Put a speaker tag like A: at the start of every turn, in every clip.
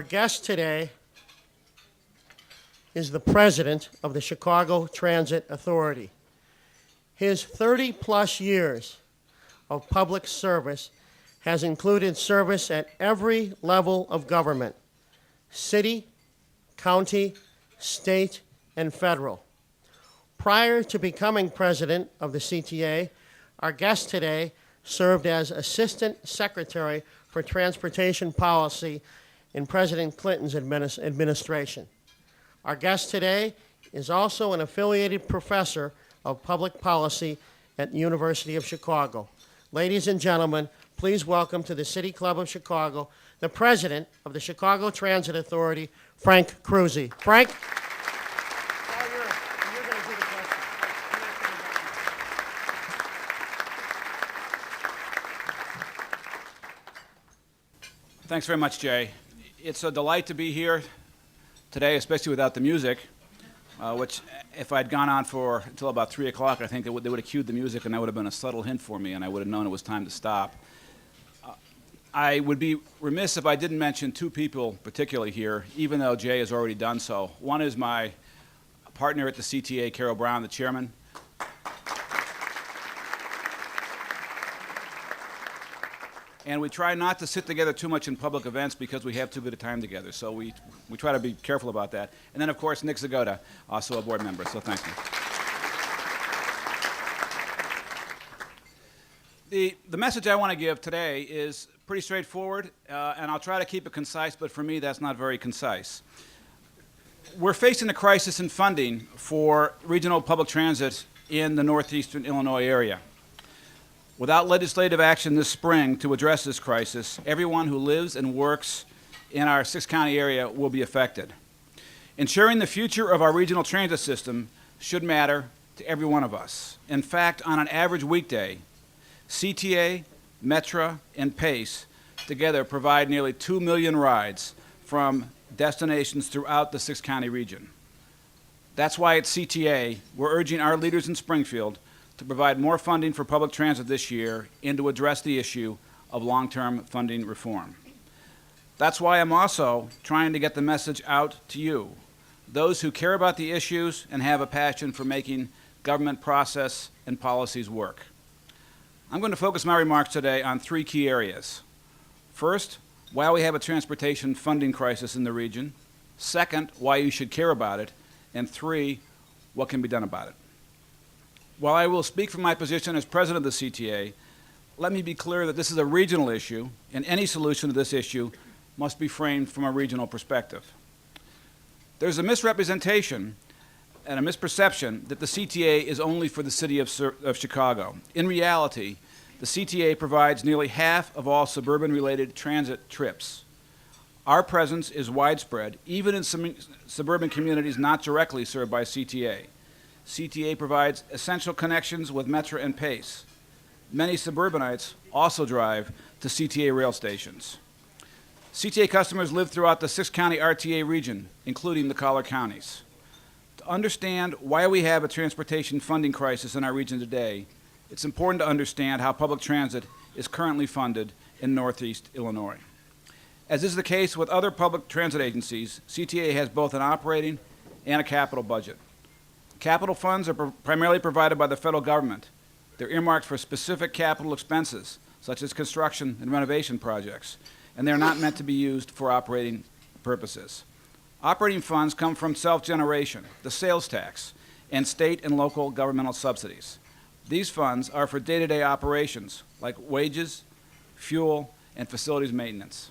A: Our guest today is the president of the Chicago Transit Authority. His 30-plus years of public service has included service at every level of government: city, county, state, and federal. Prior to becoming president of the CTA, our guest today served as Assistant Secretary for Transportation Policy in President Clinton's administration. Our guest today is also an affiliated professor of public policy at the University of Chicago. Ladies and gentlemen, please welcome to the City Club of Chicago, the president of the Chicago Transit Authority, Frank Kruesi. Frank? You're going to do the question.
B: Thanks very much, Jay. It's a delight to be here today, especially without the music, which if I'd gone on for until about 3 o'clock, I think they would have cued the music, and that would have been a subtle hint for me, and I would have known it was time to stop. I would be remiss if I didn't mention two people particularly here, even though Jay has already done so. One is my partner at the CTA, Carol Brown, the chairman. And we try not to sit together too much in public events because we have too good a time together. So we try to be careful about that. And then, of course, Nick Zagota, also a board member. So thank you. The message I want to give today is pretty straightforward, and I'll try to keep it concise, but for me that's not very concise. We're facing a crisis in funding for regional public transit in the northeastern Illinois area. Without legislative action this spring to address this crisis, everyone who lives and works in our six-county area will be affected. Ensuring the future of our regional transit system should matter to every one of us. In fact, on an average weekday, CTA, Metra, and PACE together provide nearly 2 million rides from destinations throughout the six-county region. That's why at CTA, we're urging our leaders in Springfield to provide more funding for public transit this year and to address the issue of long-term funding reform. That's why I'm also trying to get the message out to you, those who care about the issues and have a passion for making government process and policies work. I'm going to focus my remarks today on three key areas. First, why we have a transportation funding crisis in the region. Second, why you should care about it. And three, what can be done about it. While I will speak from my position as president of the CTA, let me be clear that this is a regional issue, and any solution to this issue must be framed from a regional perspective. There's a misrepresentation and a misperception that the CTA is only for the city of Chicago. In reality, the CTA provides nearly half of all suburban-related transit trips. Our presence is widespread, even in some suburban communities not directly served by CTA. CTA provides essential connections with Metra and PACE. Many suburbanites also drive to CTA rail stations. CTA customers live throughout the six-county RTA region, including the collar counties. To understand why we have a transportation funding crisis in our region today, it's important to understand how public transit is currently funded in Northeast Illinois. As is the case with other public transit agencies, CTA has both an operating and a capital budget. Capital funds are primarily provided by the federal government. They're earmarked for specific capital expenses, such as construction and renovation projects, and they're not meant to be used for operating purposes. Operating funds come from self-generation, the sales tax, and state and local governmental subsidies. These funds are for day-to-day operations, like wages, fuel, and facilities maintenance.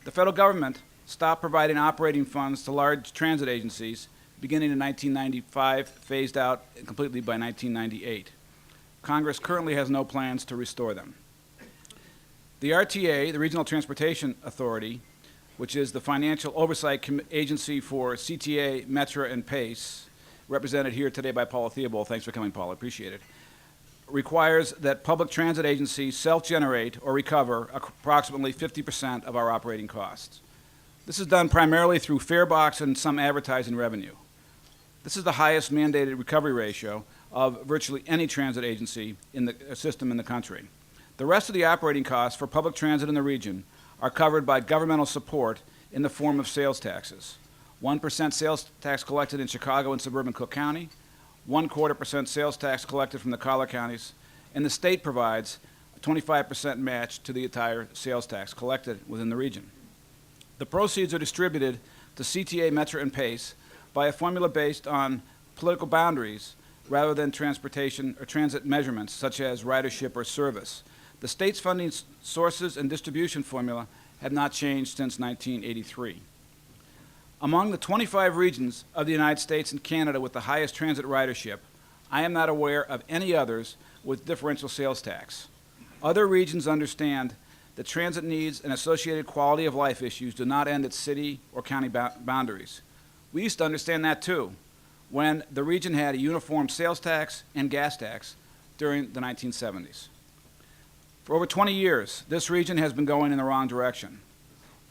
B: The federal government stopped providing operating funds to large transit agencies beginning in 1995, phased out completely by 1998. Congress currently has no plans to restore them. The RTA, the Regional Transportation Authority, which is the financial oversight agency for CTA, Metra, and PACE, represented here today by Paula Theobald. Thanks for coming, Paula. Appreciate it. Requires that public transit agencies self-generate or recover approximately 50% of our operating costs. This is done primarily through fare box and some advertising revenue. This is the highest mandated recovery ratio of virtually any transit agency in the system in the country. The rest of the operating costs for public transit in the region are covered by governmental support in the form of sales taxes. 1% sales tax collected in Chicago and suburban Cook County, 1/4% sales tax collected from the collar counties, and the state provides a 25% match to the entire sales tax collected within the region. The proceeds are distributed to CTA, Metra, and PACE by a formula based on political boundaries rather than transportation or transit measurements such as ridership or service. The state's funding sources and distribution formula have not changed since 1983. Among the 25 regions of the United States and Canada with the highest transit ridership, I am not aware of any others with differential sales tax. Other regions understand that transit needs and associated quality of life issues do not end at city or county boundaries. We used to understand that too, when the region had a uniform sales tax and gas tax during the 1970s. For over 20 years, this region has been going in the wrong direction.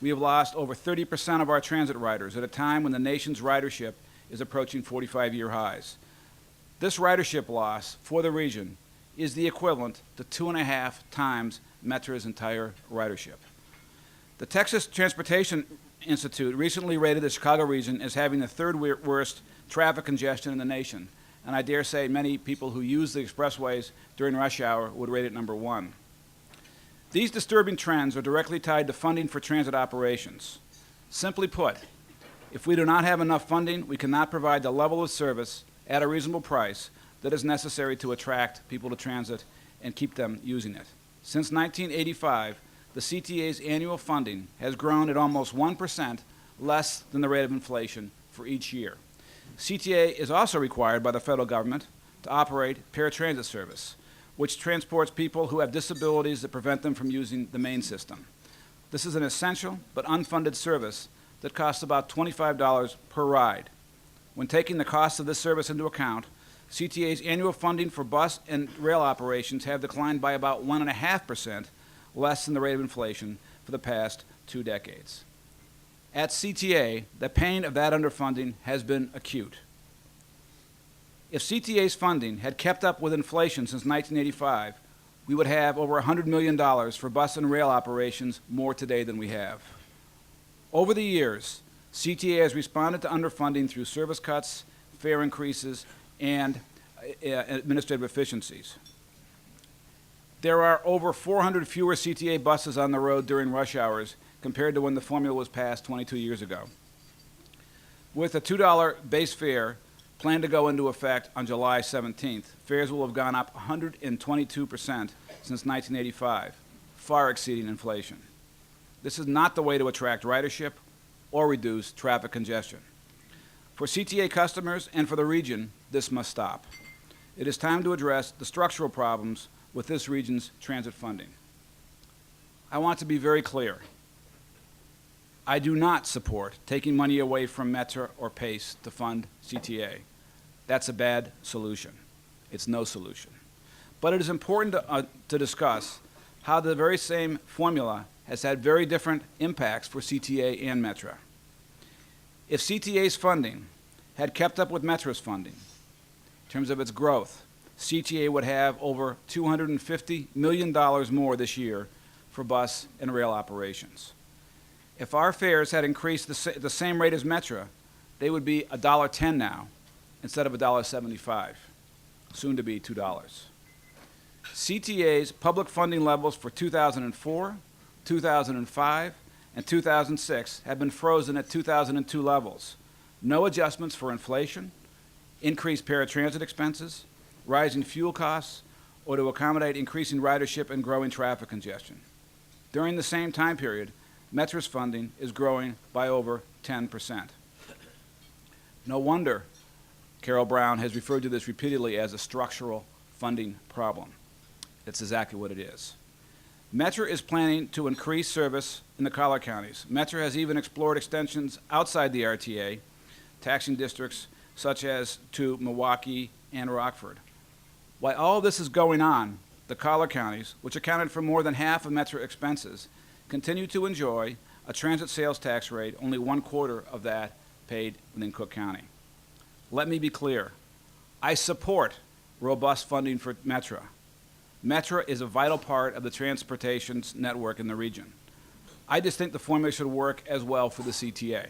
B: We have lost over 30% of our transit riders at a time when the nation's ridership is approaching 45-year highs. This ridership loss for the region is the equivalent to 2.5 times Metra's entire ridership. The Texas Transportation Institute recently rated the Chicago region as having the third worst traffic congestion in the nation, and I dare say many people who use the expressways during rush hour would rate it number 1. These disturbing trends are directly tied to funding for transit operations. Simply put, if we do not have enough funding, we cannot provide the level of service at a reasonable price that is necessary to attract people to transit and keep them using it. Since 1985, the CTA's annual funding has grown at almost 1% less than the rate of inflation for each year. CTA is also required by the federal government to operate paratransit service, which transports people who have disabilities that prevent them from using the main system. This is an essential but unfunded service that costs about $25 per ride. When taking the cost of this service into account, CTA's annual funding for bus and rail operations have declined by about 1.5%, less than the rate of inflation for the past 2 decades. At CTA, the pain of that underfunding has been acute. If CTA's funding had kept up with inflation since 1985, we would have over $100 million for bus and rail operations more today than we have. Over the years, CTA has responded to underfunding through service cuts, fare increases, and administrative efficiencies. There are over 400 fewer CTA buses on the road during rush hours compared to when the formula was passed 22 years ago. With a $2 base fare planned to go into effect on July 17th, fares will have gone up 122% since 1985, far exceeding inflation. This is not the way to attract ridership or reduce traffic congestion. For CTA customers and for the region, this must stop. It is time to address the structural problems with this region's transit funding. I want to be very clear. I do not support taking money away from Metra or PACE to fund CTA. That's a bad solution. It's no solution. But it is important to discuss how the very same formula has had very different impacts for CTA and Metra. If CTA's funding had kept up with Metra's funding, in terms of its growth, CTA would have over $250 million more this year for bus and rail operations. If our fares had increased the same rate as Metra, they would be $1.10 now instead of $1.75, soon to be $2. CTA's public funding levels for 2004, 2005, and 2006 have been frozen at 2002 levels. No adjustments for inflation, increased paratransit expenses, rising fuel costs, or to accommodate increasing ridership and growing traffic congestion. During the same time period, Metra's funding is growing by over 10%. No wonder Carol Brown has referred to this repeatedly as a structural funding problem. That's exactly what it is. Metra is planning to increase service in the collar counties. Metra has even explored extensions outside the RTA, taxing districts such as to Milwaukee and Rockford. While all this is going on, the collar counties, which accounted for more than half of Metra expenses, continue to enjoy a transit sales tax rate only 1/4 of that paid within Cook County. Let me be clear. I support robust funding for Metra. Metra is a vital part of the transportation network in the region. I just think the formula should work as well for the CTA.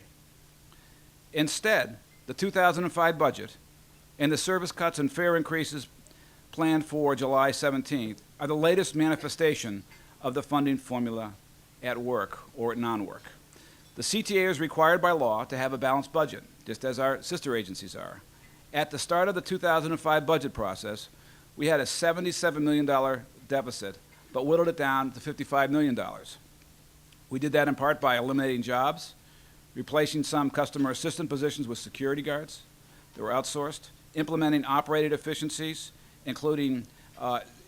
B: Instead, the 2005 budget and the service cuts and fare increases planned for July 17th are the latest manifestation of the funding formula at work or at non-work. The CTA is required by law to have a balanced budget, just as our sister agencies are. At the start of the 2005 budget process, we had a $77 million deficit, but whittled it down to $55 million. We did that in part by eliminating jobs, replacing some customer assistant positions with security guards that were outsourced, implementing operating efficiencies, including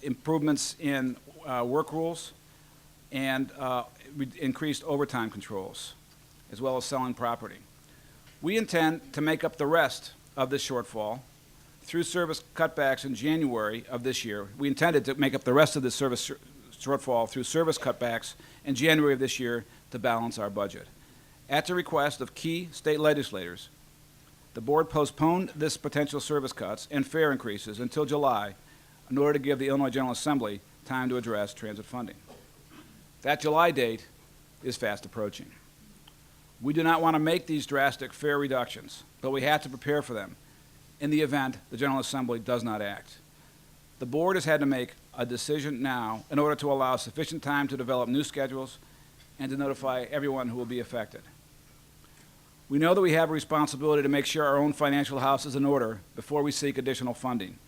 B: improvements in work rules, and increased overtime controls, as well as selling property. We intend to make up the rest of this shortfall through service cutbacks in January of this year. We intended to make up the rest of this service shortfall through service cutbacks in January of this year to balance our budget. At the request of key state legislators, the board postponed this potential service cuts and fare increases until July in order to give the Illinois General Assembly time to address transit funding. That July date is fast approaching. We do not want to make these drastic fare reductions, but we have to prepare for them in the event the General Assembly does not act. The board has had to make a decision now in order to allow sufficient time to develop new schedules and to notify everyone who will be affected. We know that we have a responsibility to make sure our own financial house is in order before we seek additional funding.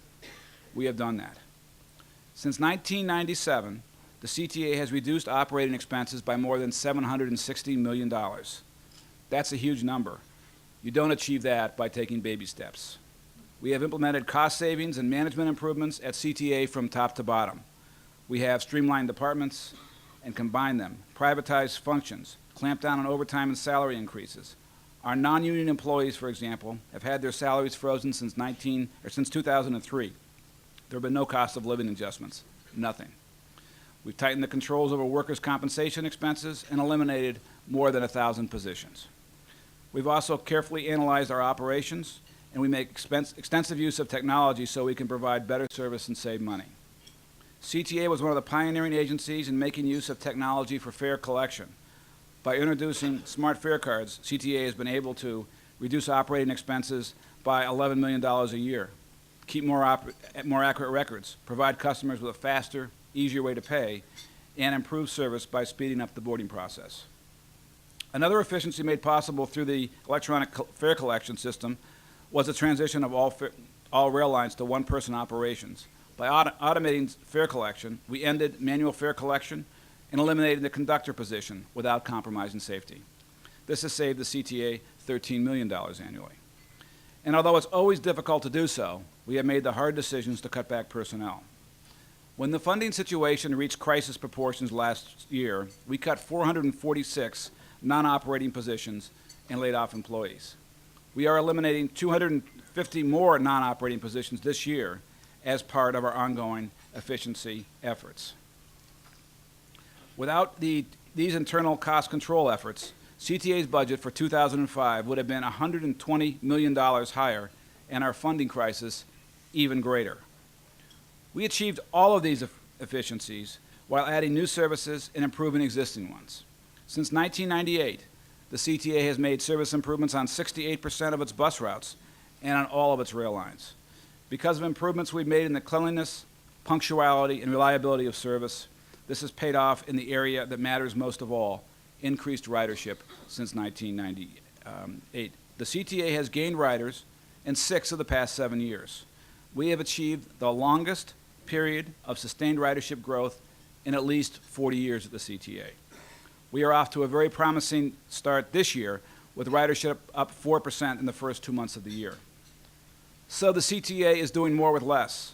B: We have done that. Since 1997, the CTA has reduced operating expenses by more than $760 million. That's a huge number. You don't achieve that by taking baby steps. We have implemented cost savings and management improvements at CTA from top to bottom. We have streamlined departments and combined them, privatized functions, clamped down on overtime and salary increases. Our non-union employees, for example, have had their salaries frozen since 2003. There have been no cost of living adjustments, nothing. We've tightened the controls over workers' compensation expenses and eliminated more than 1,000 positions. We've also carefully analyzed our operations, and we make extensive use of technology so we can provide better service and save money. CTA was one of the pioneering agencies in making use of technology for fare collection. By introducing smart fare cards, CTA has been able to reduce operating expenses by $11 million a year, keep more accurate records, provide customers with a faster, easier way to pay, and improve service by speeding up the boarding process. Another efficiency made possible through the electronic fare collection system was the transition of all rail lines to one-person operations. By automating fare collection, we ended manual fare collection and eliminated the conductor position without compromising safety. This has saved the CTA $13 million annually. And although it's always difficult to do so, we have made the hard decisions to cut back personnel. When the funding situation reached crisis proportions last year, we cut 446 non-operating positions and laid off employees. We are eliminating 250 more non-operating positions this year as part of our ongoing efficiency efforts. Without these internal cost control efforts, CTA's budget for 2005 would have been $120 million higher and our funding crisis even greater. We achieved all of these efficiencies while adding new services and improving existing ones. Since 1998, the CTA has made service improvements on 68% of its bus routes and on all of its rail lines. Because of improvements we've made in the cleanliness, punctuality, and reliability of service, this has paid off in the area that matters most of all, increased ridership since 1998. The CTA has gained riders in 6 of the past 7 years. We have achieved the longest period of sustained ridership growth in at least 40 years at the CTA. We are off to a very promising start this year with ridership up 4% in the first 2 months of the year. So the CTA is doing more with less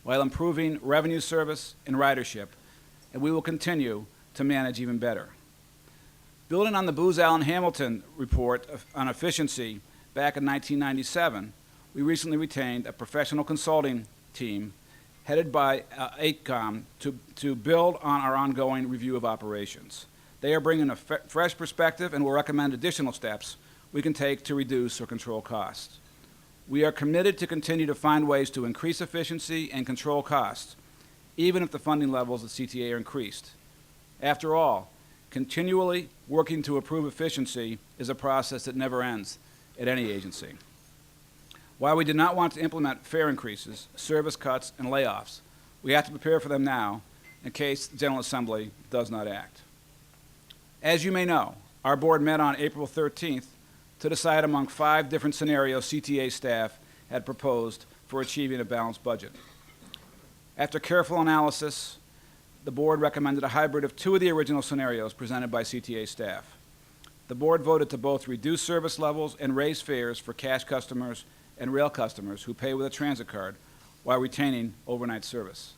B: while improving revenue service and ridership, and we will continue to manage even better. Building on the Booz Allen Hamilton report on efficiency back in 1997, we recently retained a professional consulting team headed by AECOM to build on our ongoing review of operations. They are bringing a fresh perspective and will recommend additional steps we can take to reduce or control costs. We are committed to continue to find ways to increase efficiency and control costs, even if the funding levels of CTA are increased. After all, Continually working to improve efficiency is a process that never ends at any agency. While we do not want to implement fare increases, service cuts, and layoffs, we have to prepare for them now in case the General Assembly does not act. As you may know, our board met on April 13th to decide among 5 different scenarios CTA staff had proposed for achieving a balanced budget. After careful analysis, the board recommended a hybrid of 2 of the original scenarios presented by CTA staff. The board voted to both reduce service levels and raise fares for cash customers and rail customers who pay with a transit card while retaining overnight service.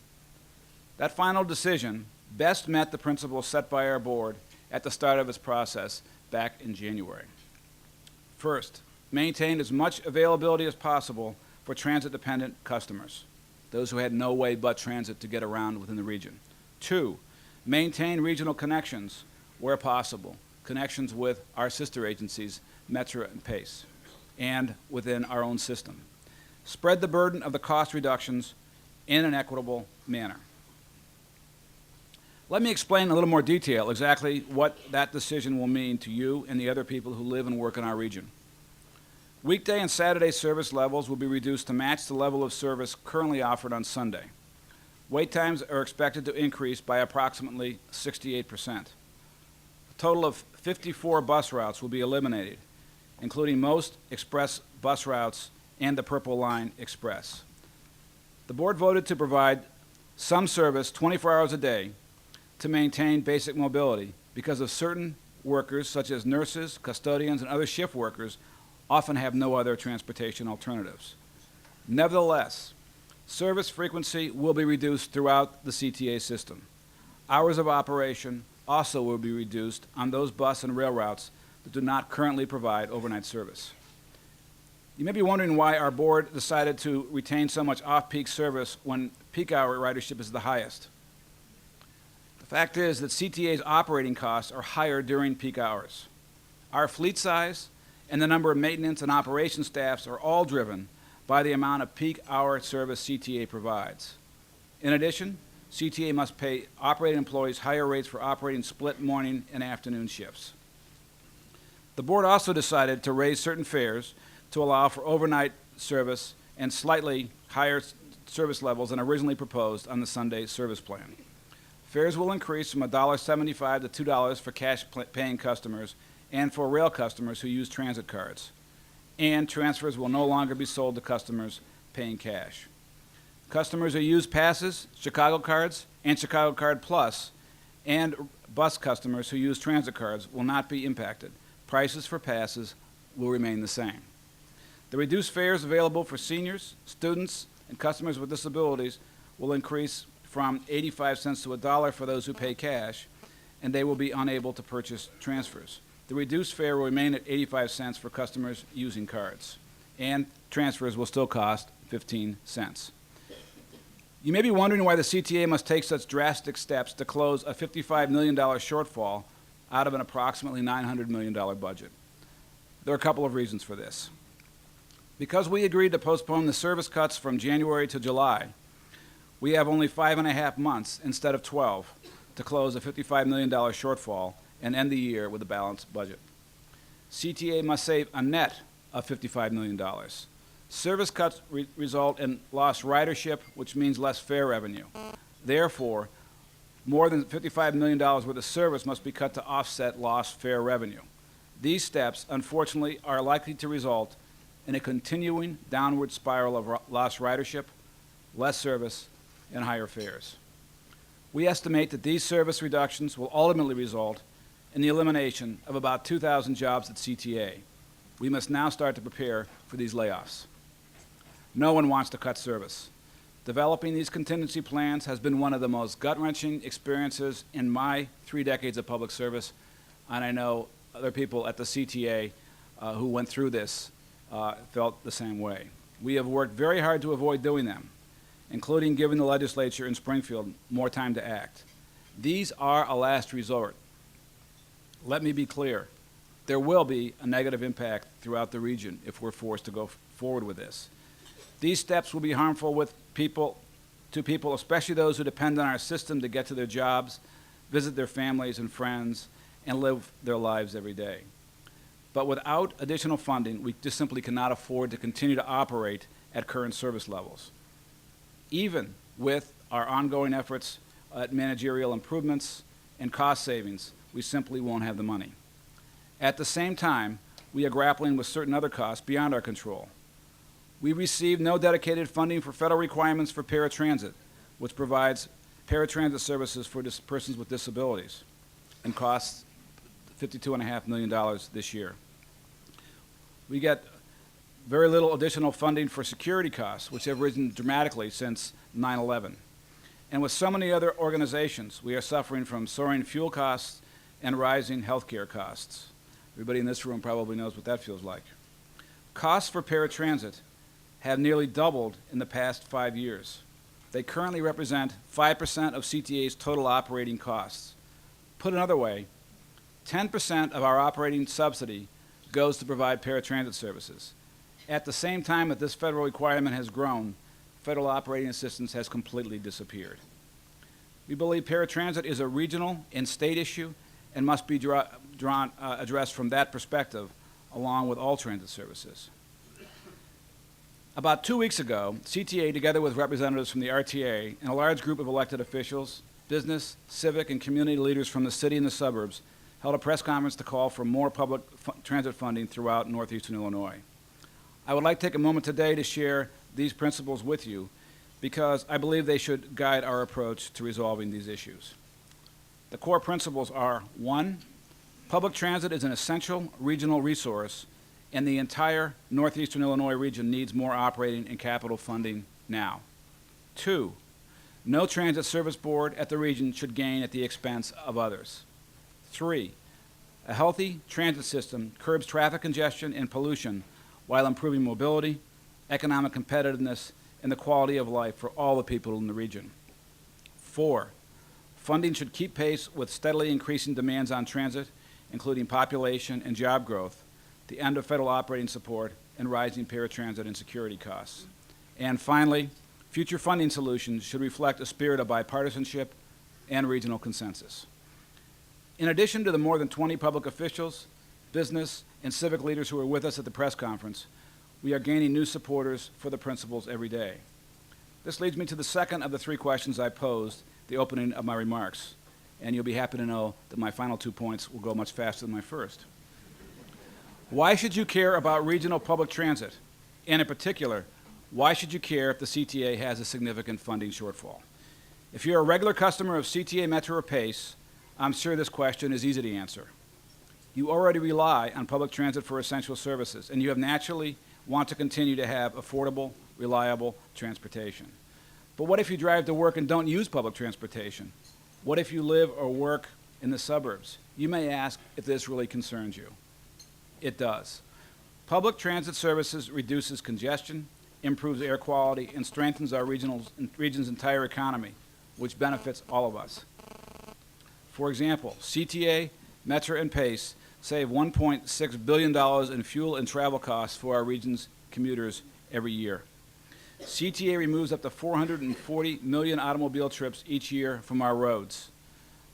B: That final decision best met the principles set by our board at the start of its process back in January. First, maintain as much availability as possible for transit-dependent customers, those who had no way but transit to get around within the region. 2, maintain regional connections where possible, connections with our sister agencies, Metra and PACE, and within our own system. Spread the burden of the cost reductions in an equitable manner. Let me explain in a little more detail exactly what that decision will mean to you and the other people who live and work in our region. Weekday and Saturday service levels will be reduced to match the level of service currently offered on Sunday. Wait times are expected to increase by approximately 68%. A total of 54 bus routes will be eliminated, including most express bus routes and the Purple Line Express. The board voted to provide some service 24 hours a day to maintain basic mobility because of certain workers, such as nurses, custodians, and other shift workers, often have no other transportation alternatives. Nevertheless, service frequency will be reduced throughout the CTA system. Hours of operation also will be reduced on those bus and rail routes that do not currently provide overnight service. You may be wondering why our board decided to retain so much off-peak service when peak hour ridership is the highest. The fact is that CTA's operating costs are higher during peak hours. Our fleet size and the number of maintenance and operation staffs are all driven by the amount of peak hour service CTA provides. In addition, CTA must pay operating employees higher rates for operating split morning and afternoon shifts. The board also decided to raise certain fares to allow for overnight service and slightly higher service levels than originally proposed on the Sunday service plan. Fares will increase from $1.75 to $2 for cash-paying customers and for rail customers who use transit cards. And transfers will no longer be sold to customers paying cash. Customers who use passes, Chicago cards, and Chicago Card Plus, and bus customers who use transit cards will not be impacted. Prices for passes will remain the same. The reduced fares available for seniors, students, and customers with disabilities will increase from 85 cents to $1 for those who pay cash, and they will be unable to purchase transfers. The reduced fare will remain at 85 cents for customers using cards, and transfers will still cost 15 cents. You may be wondering why the CTA must take such drastic steps to close a $55 million shortfall out of an approximately $900 million budget. There are a couple of reasons for this. Because we agreed to postpone the service cuts from January to July, we have only 5.5 months instead of 12 to close a $55 million shortfall and end the year with a balanced budget. CTA must save a net of $55 million. Service cuts result in lost ridership, which means less fare revenue. Therefore, more than $55 million worth of service must be cut to offset lost fare revenue. These steps, unfortunately, are likely to result in a continuing downward spiral of lost ridership, less service, and higher fares. We estimate that these service reductions will ultimately result in the elimination of about 2,000 jobs at CTA. We must now start to prepare for these layoffs. No one wants to cut service. Developing these contingency plans has been one of the most gut-wrenching experiences in my 3 decades of public service, and I know other people at the CTA who went through this felt the same way. We have worked very hard to avoid doing them, including giving the legislature in Springfield more time to act. These are a last resort. Let me be clear. There will be a negative impact throughout the region if we're forced to go forward with this. These steps will be harmful to people, especially those who depend on our system to get to their jobs, visit their families and friends, and live their lives every day. But without additional funding, we just simply cannot afford to continue to operate at current service levels. Even with our ongoing efforts at managerial improvements and cost savings, we simply won't have the money. At the same time, we are grappling with certain other costs beyond our control. We receive no dedicated funding for federal requirements for paratransit, which provides paratransit services for persons with disabilities and costs $52.5 million this year. We get very little additional funding for security costs, which have risen dramatically since 9/11. And with so many other organizations, we are suffering from soaring fuel costs and rising healthcare costs. Everybody in this room probably knows what that feels like. Costs for paratransit have nearly doubled in the past 5 years. They currently represent 5% of CTA's total operating costs. Put another way, 10% of our operating subsidy goes to provide paratransit services. At the same time that this federal requirement has grown, federal operating assistance has completely disappeared. We believe paratransit is a regional and state issue and must be addressed from that perspective, along with all transit services. About 2 weeks ago, CTA, together with representatives from the RTA and a large group of elected officials, business, civic, and community leaders from the city and the suburbs, held a press conference to call for more public transit funding throughout northeastern Illinois. I would like to take a moment today to share these principles with you because I believe they should guide our approach to resolving these issues. The core principles are: 1, public transit is an essential regional resource, and the entire northeastern Illinois region needs more operating and capital funding now. 2, no transit service board at the region should gain at the expense of others. 3, a healthy transit system curbs traffic congestion and pollution while improving mobility, economic competitiveness, and the quality of life for all the people in the region. 4, funding should keep pace with steadily increasing demands on transit, including population and job growth, the end of federal operating support, and rising paratransit and security costs. And finally, future funding solutions should reflect a spirit of bipartisanship and regional consensus. In addition to the more than 20 public officials, business, and civic leaders who were with us at the press conference, we are gaining new supporters for the principles every day. This leads me to the second of the 3 questions I posed at the opening of my remarks, and you'll be happy to know that my final 2 points will go much faster than my first. Why should you care about regional public transit? And in particular, why should you care if the CTA has a significant funding shortfall? If you're a regular customer of CTA Metro or PACE, I'm sure this question is easy to answer. You already rely on public transit for essential services, and you have naturally want to continue to have affordable, reliable transportation. But what if you drive to work and don't use public transportation? What if you live or work in the suburbs? You may ask if this really concerns you. It does. Public transit services reduces congestion, improves air quality, and strengthens our region's entire economy, which benefits all of us. For example, CTA, Metro, and PACE save $1.6 billion in fuel and travel costs for our region's commuters every year. CTA removes up to 440 million automobile trips each year from our roads.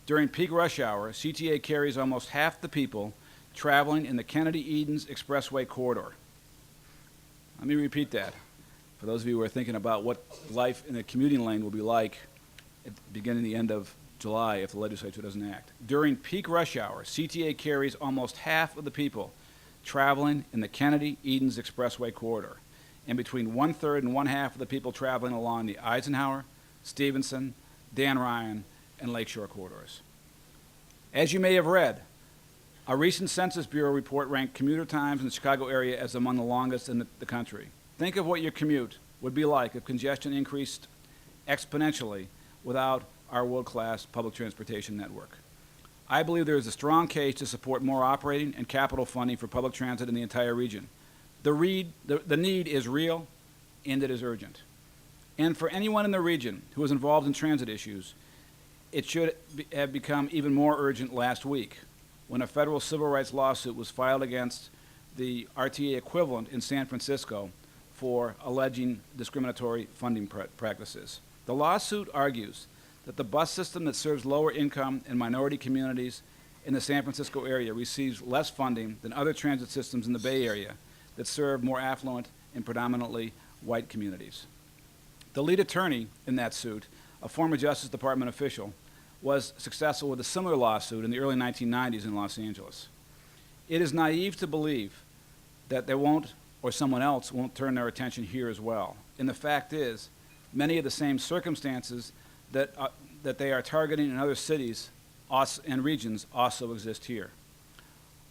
B: During peak rush hour, CTA carries almost half the people traveling in the Kennedy-Edens Expressway corridor. Let me repeat that for those of you who are thinking about what life in a commuting lane will be like at the beginning and the end of July if the legislature doesn't act. During peak rush hour, CTA carries almost half of the people traveling in the Kennedy-Edens Expressway corridor, and between 1/3 and 1/2 of the people traveling along the Eisenhower, Stevenson, Dan Ryan, and Lakeshore corridors. As you may have read, a recent Census Bureau report ranked commuter times in the Chicago area as among the longest in the country. Think of what your commute would be like if congestion increased exponentially without our world-class public transportation network. I believe there is a strong case to support more operating and capital funding for public transit in the entire region. The need is real, and it is urgent. And for anyone in the region who is involved in transit issues, it should have become even more urgent last week when a federal civil rights lawsuit was filed against the RTA equivalent in San Francisco for alleging discriminatory funding practices. The lawsuit argues that the bus system that serves lower income and minority communities in the San Francisco area receives less funding than other transit systems in the Bay Area that serve more affluent and predominantly white communities. The lead attorney in that suit, a former Justice Department official, was successful with a similar lawsuit in the early 1990s in Los Angeles. It is naive to believe that they won't, or someone else won't turn their attention here as well. And the fact is, many of the same circumstances that they are targeting in other cities and regions also exist here.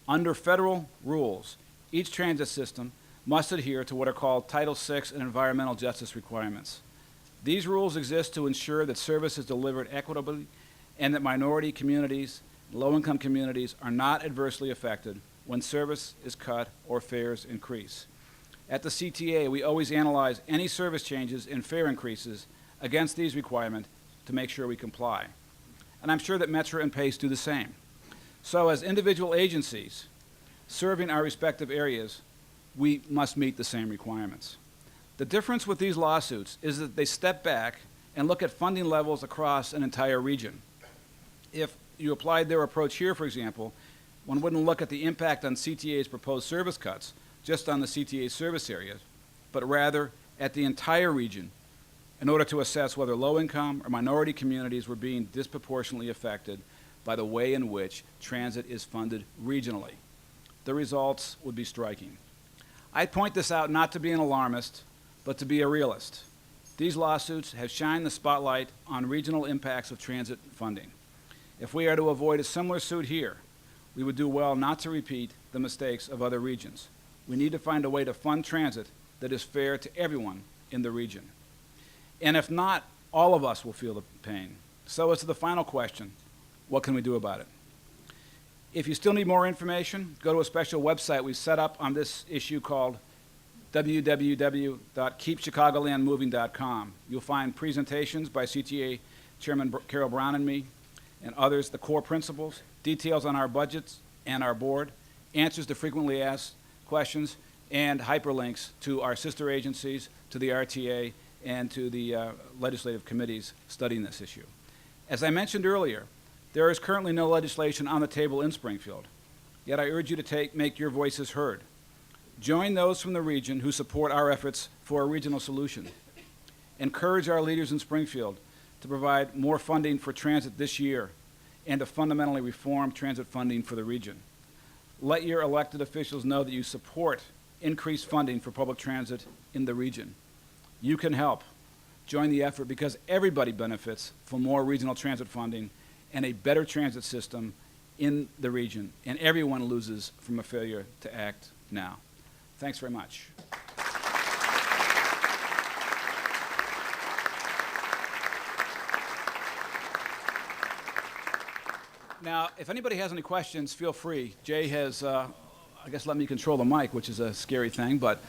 B: Under federal rules, each transit system must adhere to what are called Title VI and environmental justice requirements. These rules exist to ensure that service is delivered equitably and that minority communities, low-income communities are not adversely affected when service is cut or fares increase. At the CTA, we always analyze any service changes and fare increases against these requirements to make sure we comply. And I'm sure that Metra and PACE do the same. So as individual agencies serving our respective areas, we must meet the same requirements. The difference with these lawsuits is that they step back and look at funding levels across an entire region. If you applied their approach here, for example, one wouldn't look at the impact on CTA's proposed service cuts just on the CTA service areas, but rather at the entire region in order to assess whether low-income or minority communities were being disproportionately affected by the way in which transit is funded regionally. The results would be striking. I point this out not to be an alarmist, but to be a realist. These lawsuits have shined the spotlight on regional impacts of transit funding. If we are to avoid a similar suit here, we would do well not to repeat the mistakes of other regions. We need to find a way to fund transit that is fair to everyone in the region. And if not, all of us will feel the pain. So as to the final question, what can we do about it? If you still need more information, go to a special website we set up on this issue called www.keepchicagolandmoving.com. You'll find presentations by CTA Chairman Carol Brown and me, and others, the core principles, details on our budgets and our board, answers to frequently asked questions, and hyperlinks to our sister agencies, to the RTA, and to the legislative committees studying this issue. As I mentioned earlier, there is currently no legislation on the table in Springfield, yet I urge you to make your voices heard. Join those from the region who support our efforts for a regional solution. Encourage our leaders in Springfield to provide more funding for transit this year and to fundamentally reform transit funding for the region. Let your elected officials know that you support increased funding for public transit in the region. You can help. Join the effort because everybody benefits from more regional transit funding and a better transit system in the region, and everyone loses from a failure to act now. Thanks very much. Now, if anybody has any questions, feel free. Jay has, I guess, let me control the mic, which is a scary thing, but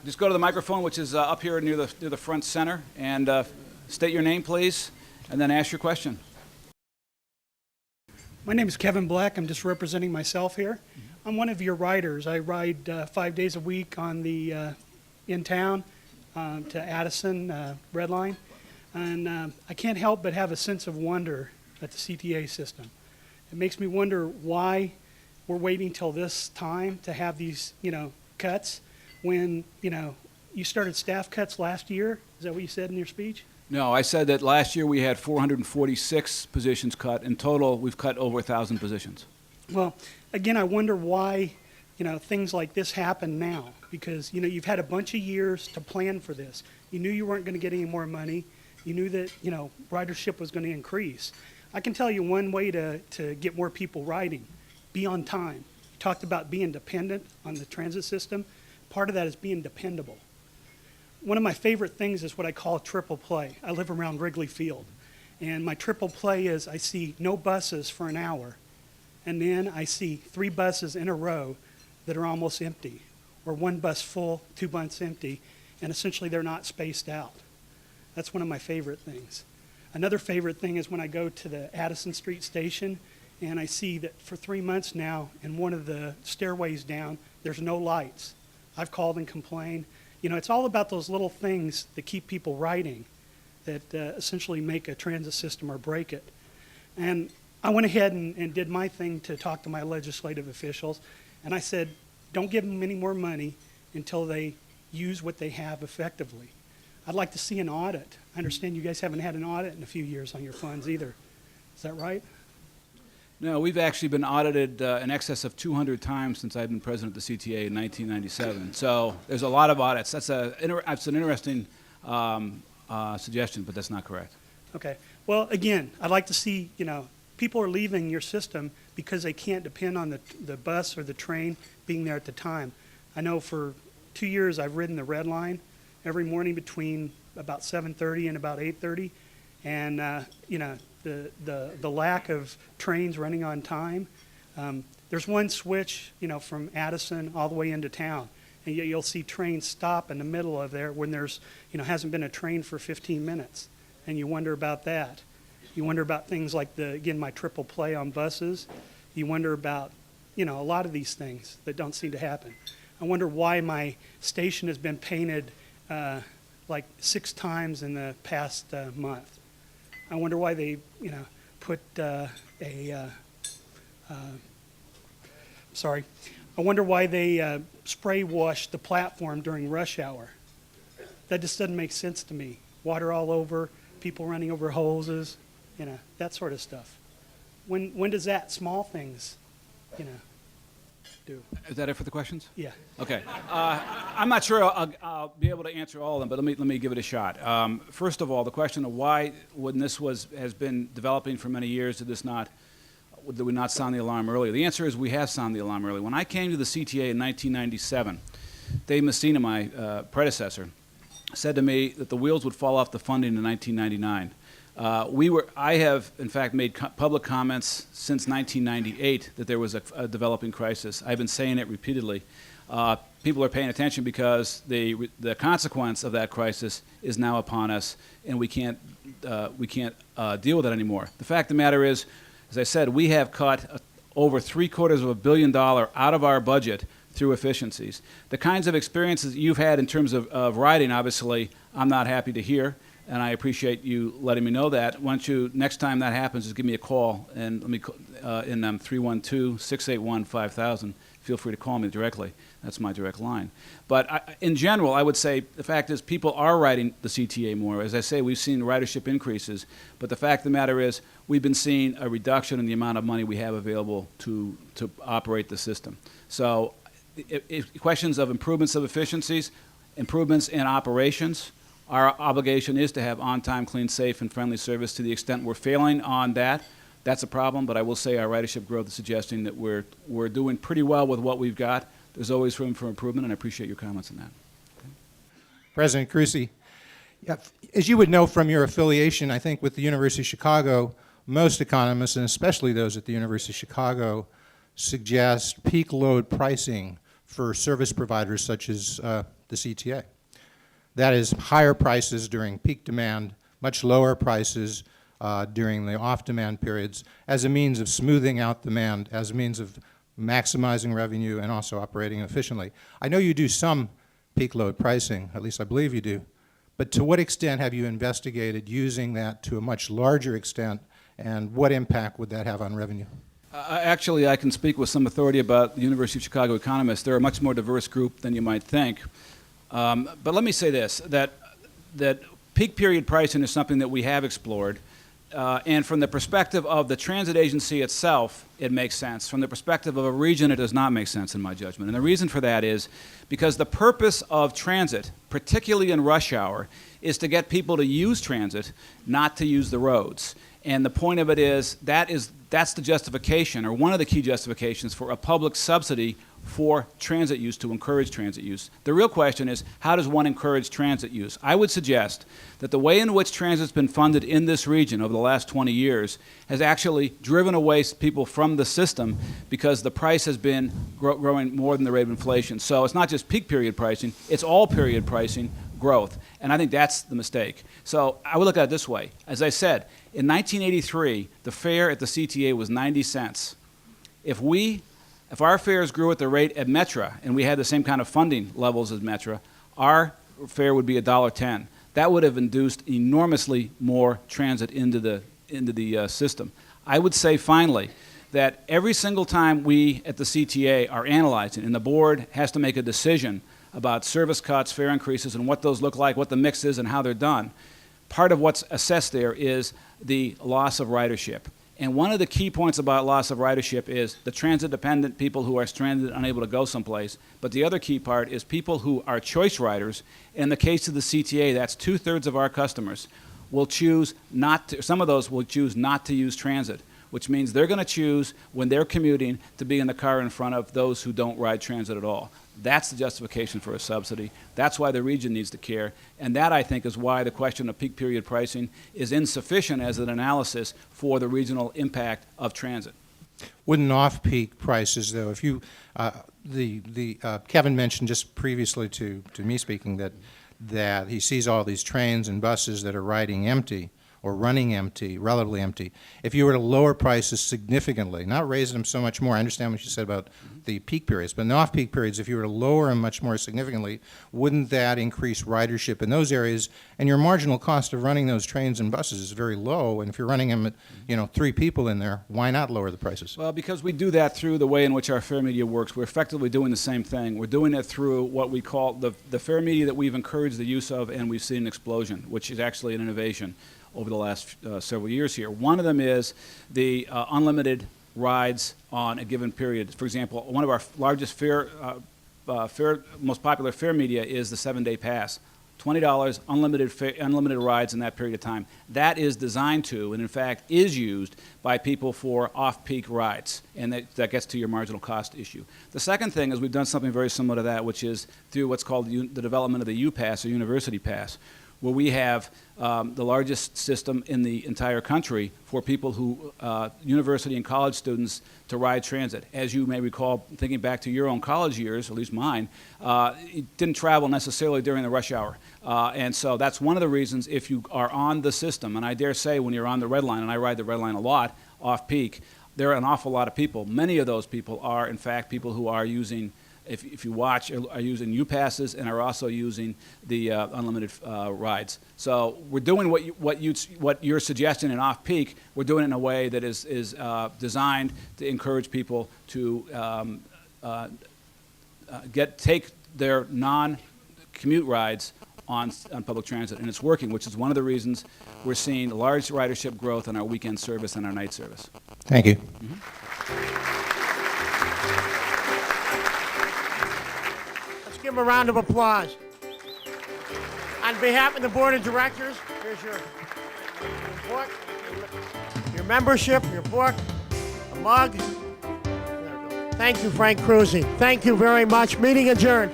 B: just go to the microphone, which is up here near the front center, and state your name, please, and then ask your question.
C: My name is Kevin Black. I'm just representing myself here. I'm one of your riders. I ride 5 days a week on the in town to Addison Red Line, and I can't help but have a sense of wonder at the CTA system. It makes me wonder why we're waiting till this time to have these, cuts when, you started staff cuts last year. Is that what you said in your speech?
B: No, I said that last year we had 446 positions cut. In total, we've cut over 1,000 positions.
C: Well, again, I wonder why, things like this happen now, because, you've had a bunch of years to plan for this. You knew you weren't going to get any more money. You knew that, ridership was going to increase. I can tell you one way to get more people riding, be on time. You talked about being dependent on the transit system. Part of that is being dependable. One of my favorite things is what I call triple play. I live around Wrigley Field, and my triple play is I see no buses for an hour, and then I see 3 buses in a row that are almost empty, or 1 bus full, 2 buses empty, and essentially they're not spaced out. That's one of my favorite things. Another favorite thing is when I go to the Addison Street station and I see that for 3 months now in one of the stairways down, there's no lights. I've called and complained. It's all about those little things that keep people riding that essentially make a transit system or break it. And I went ahead and did my thing to talk to my legislative officials, and I said, don't give them any more money until they use what they have effectively. I'd like to see an audit. I understand you guys haven't had an audit in a few years on your funds either. Is that right?
B: No, we've actually been audited in excess of 200 times since I've been president of the CTA in 1997. So there's a lot of audits. That's an interesting suggestion, but that's not correct.
C: Okay. Well, again, I'd like to see, people are leaving your system because they can't depend on the bus or the train being there at the time. I know for 2 years I've ridden the Red Line every morning between about 7:30 and about 8:30, and the lack of trains running on time. There's one switch, from Addison all the way into town, and yet you'll see trains stop in the middle of there when there's, hasn't been a train for 15 minutes, and you wonder about that. You wonder about things like my triple play on buses. You wonder about, a lot of these things that don't seem to happen. I wonder why my station has been painted like 6 times in the past month. I wonder why they, put I wonder why they spray washed the platform during rush hour. That just doesn't make sense to me. Water all over, people running over hoses, that sort of stuff. When does that, small things, do?
B: Is that it for the questions?
C: Yeah.
B: Okay. I'm not sure I'll be able to answer all of them, but let me give it a shot. First of all, the question of why, when this has been developing for many years, did we not sound the alarm earlier? The answer is we have sounded the alarm earlier. When I came to the CTA in 1997, Dave Messina, my predecessor, said to me that the wheels would fall off the funding in 1999. I have, in fact, made public comments since 1998 that there was a developing crisis. I've been saying it repeatedly. People are paying attention because the consequence of that crisis is now upon us, and we can't deal with it anymore. The fact of the matter is, as I said, we have cut over $750 million out of our budget through efficiencies. The kinds of experiences you've had in terms of riding, obviously, I'm not happy to hear. And I appreciate you letting me know that. Why don't you, next time that happens, just give me a call, and let me in 312-681-5000. Feel free to call me directly. That's my direct line. But in general, I would say the fact is people are riding the CTA more. As I say, we've seen ridership increases. But the fact of the matter is we've been seeing a reduction in the amount of money we have available to operate the system. So if questions of improvements of efficiencies, improvements in operations, our obligation is to have on-time, clean, safe, and friendly service. To the extent we're failing on that, that's a problem. But I will say our ridership growth is suggesting that we're doing pretty well with what we've got. There's always room for improvement, and I appreciate your comments on that. Okay.
D: President Kruesi, as you would know from your affiliation, I think, with the University of Chicago, most economists, and especially those at the University of Chicago, suggest peak load pricing for service providers such as the CTA. That is higher prices during peak demand, much lower prices during the off-demand periods as a means of smoothing out demand, as a means of maximizing revenue and also operating efficiently. I know you do some peak load pricing, at least I believe you do, but to what extent have you investigated using that to a much larger extent, and what impact would that have on revenue?
B: Actually, I can speak with some authority about the University of Chicago economists. They're a much more diverse group than you might think. But let me say this, that peak period pricing is something that we have explored. And from the perspective of the transit agency itself, it makes sense. From the perspective of a region, it does not make sense in my judgment. And the reason for that is because the purpose of transit, particularly in rush hour, is to get people to use transit, not to use the roads. And the point of it is that's the justification, or one of the key justifications for a public subsidy for transit use, to encourage transit use. The real question is, how does one encourage transit use? I would suggest that the way in which transit's been funded in this region over the last 20 years has actually driven away people from the system because the price has been growing more than the rate of inflation. So it's not just peak period pricing, it's all period pricing growth. And I think that's the mistake. So I would look at it this way. As I said, in 1983, the fare at the CTA was 90 cents. If our fares grew at the rate at Metra, and we had the same kind of funding levels as Metra, our fare would be $1.10. That would have induced enormously more transit into the system. I would say finally that every single time we at the CTA are analyzing, and the board has to make a decision about service cuts, fare increases, and what those look like, what the mix is, and how they're done, part of what's assessed there is the loss of ridership. And one of the key points about loss of ridership is the transit-dependent people who are stranded, unable to go someplace. But the other key part is people who are choice riders. In the case of the CTA, that's 2/3 of our customers will choose not to, some of those will choose not to use transit, which means they're going to choose when they're commuting to be in the car in front of those who don't ride transit at all. That's the justification for a subsidy. That's why the region needs to care. And that, I think, is why the question of peak period pricing is insufficient as an analysis for the regional impact of transit.
D: Wouldn't off-peak prices, though, if you, Kevin mentioned just previously to me speaking that he sees all these trains and buses that are riding empty or running empty, relatively empty. If you were to lower prices significantly, not raise them so much more, I understand what you said about the peak periods, but in the off-peak periods, if you were to lower them much more significantly, wouldn't that increase ridership in those areas? And your marginal cost of running those trains and buses is very low, and if you're running them at, 3 people in there, why not lower the prices?
B: Well, because we do that through the way in which our fare media works. We're effectively doing the same thing. We're doing it through what we call the fare media that we've encouraged the use of, and we've seen an explosion, which is actually an innovation over the last several years here. One of them is the unlimited rides on a given period. For example, one of our largest most popular fare media is the 7-day pass. $20, unlimited rides in that period of time. That is designed to, and in fact is used by people for off-peak rides, and that gets to your marginal cost issue. The second thing is we've done something very similar to that, which is through what's called the development of the U-Pass, or University Pass, where we have the largest system in the entire country for people who, university and college students, to ride transit. As you may recall, thinking back to your own college years, at least mine, it didn't travel necessarily during the rush hour. And so that's one of the reasons, if you are on the system, and I dare say when you're on the Red Line, and I ride the Red Line a lot, off-peak, there are an awful lot of people. Many of those people are, in fact, people who are using, if you watch, are using U-Passes and are also using the unlimited rides. So we're doing what you're suggesting in off-peak. We're doing it in a way that is designed to encourage people to take their non-commute rides on public transit, and it's working, which is one of the reasons we're seeing large ridership growth on our weekend service and our night service.
D: Thank you.
A: Give him a round of applause. On behalf of the board of directors, here's your book, your membership, your book, a mug. There we go. Thank you, Frank Kruesi. Thank you very much. Meeting adjourned.